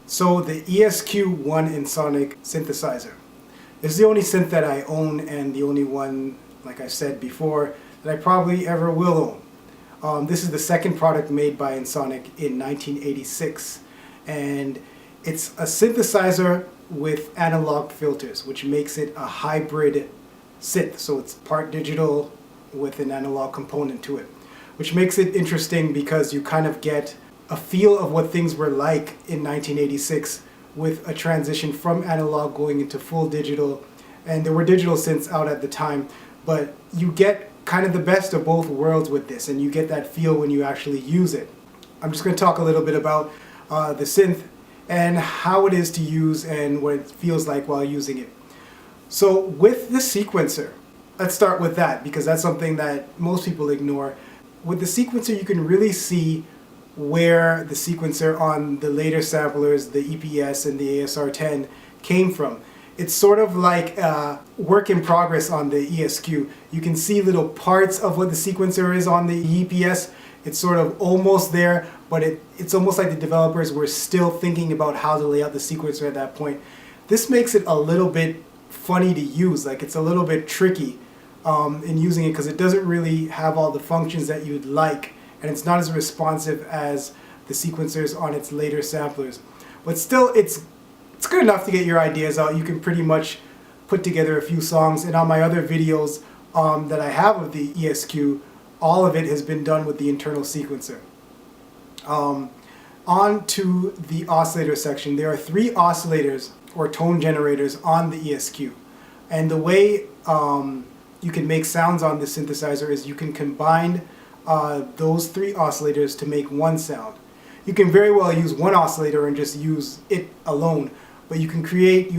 So the ESQ-1 Ensoniq synthesizer is the only synth that I own, and the only one, like I said before, that I probably ever will own. This is the second product made by Ensoniq in 1986, and it's a synthesizer with analog filters, which makes it a hybrid synth. So it's part digital with an analog component to it, which makes it interesting because you kind of get a feel of what things were like in 1986 with a transition from analog going into full digital. And there were digital synths out at the time, but you get kind of the best of both worlds with this, and you get that feel when you actually use it. I'm just going to talk a little bit about the synth and how it is to use and what it feels like while using it. So with the sequencer, let's start with that because that's something that most people ignore. With the sequencer, you can really see where the sequencer on the later samplers, the EPS and the ASR10, came from. It's sort of like a work in progress on the ESQ. You can see little parts of what the sequencer is on the EPS. It's sort of almost there, but it's almost like the developers were still thinking about how to lay out the sequencer at that point. This makes it a little bit funny to use, like it's a little bit tricky in using it because it doesn't really have all the functions that you'd like, and it's not as responsive as the sequencers on its later samplers. But still, it's good enough to get your ideas out. You can pretty much put together a few songs, and on my other videos that I have of the ESQ, all of it has been done with the internal sequencer. On to the oscillator section. There are 3 oscillators or tone generators on the ESQ, and the way you can make sounds on the synthesizer is you can combine those 3 oscillators to make one sound. You can very well use one oscillator and just use it alone, but you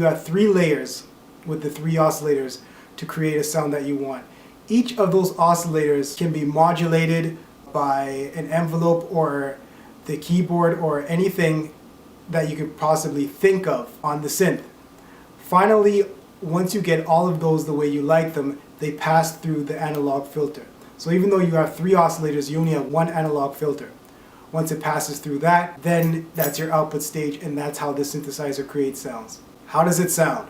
have 3 layers with the 3 oscillators to create a sound that you want. Each of those oscillators can be modulated by an envelope or the keyboard or anything that you could possibly think of on the synth. Finally, once you get all of those the way you like them, they pass through the analog filter. So even though you have 3 oscillators, you only have 1 analog filter. Once it passes through that, then that's your output stage, and that's how the synthesizer creates sounds. How does it sound?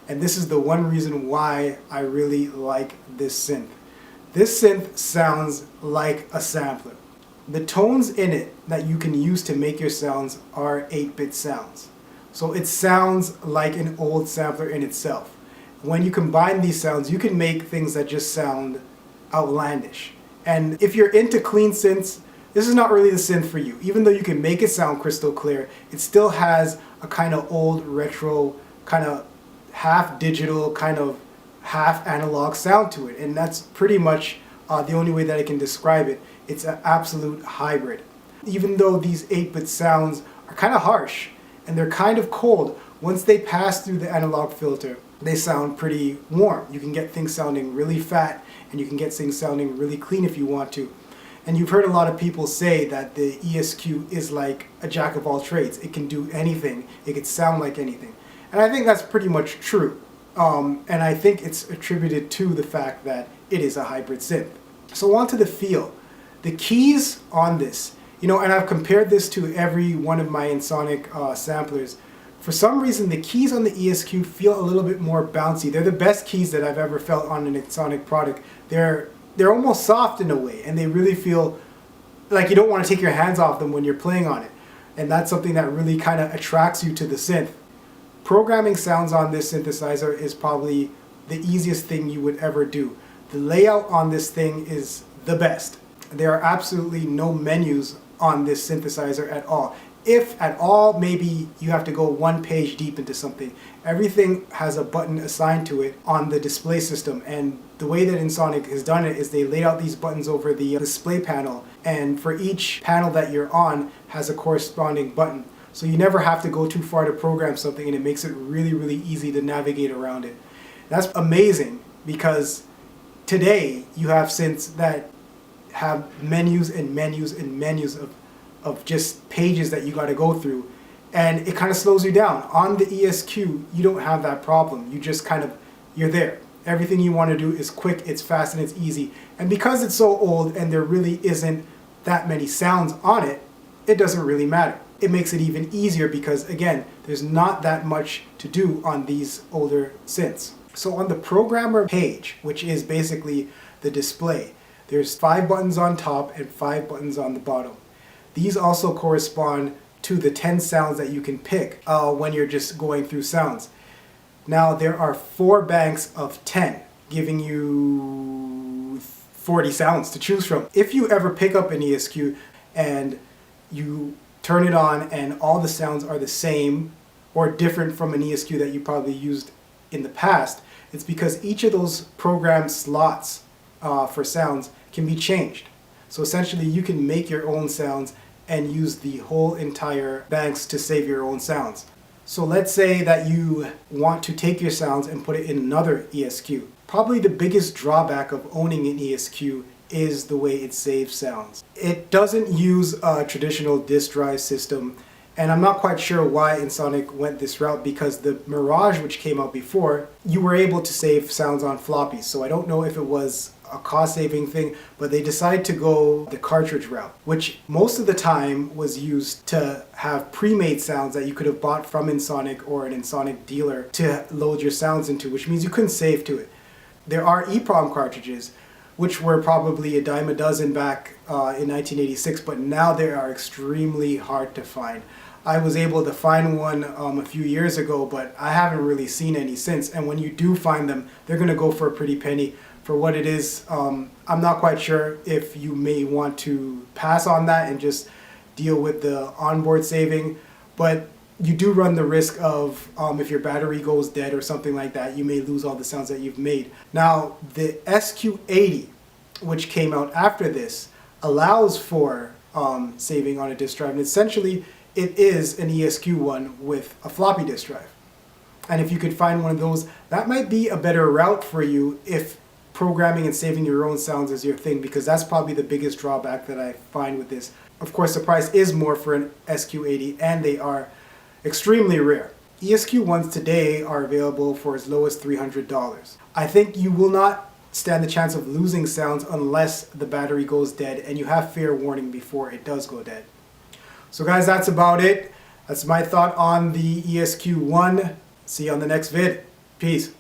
And this is the one reason why I really like this synth. This synth sounds like a sampler. The tones in it that you can use to make your sounds are 8-bit sounds. So it sounds like an old sampler in itself. When you combine these sounds, you can make things that just sound outlandish. And if you're into clean synths, this is not really the synth for you. Even though you can make it sound crystal clear, it still has a kind of old retro, kind of half digital, kind of half analog sound to it. And that's pretty much the only way that I can describe it. It's an absolute hybrid. Even though these 8-bit sounds are kind of harsh and they're kind of cold, once they pass through the analog filter, they sound pretty warm. You can get things sounding really fat, and you can get things sounding really clean if you want to. And you've heard a lot of people say that the ESQ is like a jack of all trades. It can do anything. It can sound like anything. And I think that's pretty much true. And I think it's attributed to the fact that it is a hybrid synth. So on to the feel. The keys on this, and I've compared this to every one of my Ensoniq samplers. For some reason, the keys on the ESQ feel a little bit more bouncy. They're the best keys that I've ever felt on an Ensoniq product. They're almost soft in a way, and they really feel like you don't want to take your hands off them when you're playing on it. And that's something that really kind of attracts you to the synth. Programming sounds on this synthesizer is probably the easiest thing you would ever do. The layout on this thing is the best. There are absolutely no menus on this synthesizer at all. If at all, maybe you have to go 1 page deep into something. Everything has a button assigned to it on the display system, and the way that Ensoniq has done it is they laid out these buttons over the display panel, and for each panel that you're on has a corresponding button. So you never have to go too far to program something, and it makes it really, really easy to navigate around it. That's amazing because today you have synths that have menus and menus and menus of just pages that you got to go through, and it kind of slows you down. On the ESQ, you don't have that problem. You just you're there. Everything you want to do is quick, it's fast, and it's easy. And because it's so old and there really isn't that many sounds on it, it doesn't really matter. It makes it even easier because, again, there's not that much to do on these older synths. So on the programmer page, which is basically the display, there's 5 buttons on top and 5 buttons on the bottom. These also correspond to the 10 sounds that you can pick when you're just going through sounds. Now there are 4 banks of 10, giving you 40 sounds to choose from. If you ever pick up an ESQ and you turn it on and all the sounds are the same or different from an ESQ that you probably used in the past, it's because each of those program slots for sounds can be changed. So essentially you can make your own sounds and use the whole entire banks to save your own sounds. So let's say that you want to take your sounds and put it in another ESQ. Probably the biggest drawback of owning an ESQ is the way it saves sounds. It doesn't use a traditional disk drive system, and I'm not quite sure why Ensoniq went this route, because the Mirage, which came out before, you were able to save sounds on floppies. So I don't know if it was a cost-saving thing, but they decided to go the cartridge route, which most of the time was used to have pre-made sounds that you could have bought from Ensoniq or an Ensoniq dealer to load your sounds into, which means you couldn't save to it. There are EEPROM cartridges, which were probably a dime a dozen back in 1986, but now they are extremely hard to find. I was able to find one a few years ago, but I haven't really seen any since, and when you do find them, they're going to go for a pretty penny. For what it is, I'm not quite sure if you may want to pass on that and just deal with the onboard saving, but you do run the risk of if your battery goes dead or something like that, you may lose all the sounds that you've made. Now the SQ80, which came out after this, allows for saving on a disk drive, and essentially it is an ESQ-1 with a floppy disk drive. And if you could find one of those, that might be a better route for you if programming and saving your own sounds is your thing, because that's probably the biggest drawback that I find with this. Of course, the price is more for an SQ80, and they are extremely rare. ESQ-1s today are available for as low as $300. I think you will not stand the chance of losing sounds unless the battery goes dead, and you have fair warning before it does go dead. So guys, that's about it. That's my thought on the ESQ-1. See you on the next vid. Peace.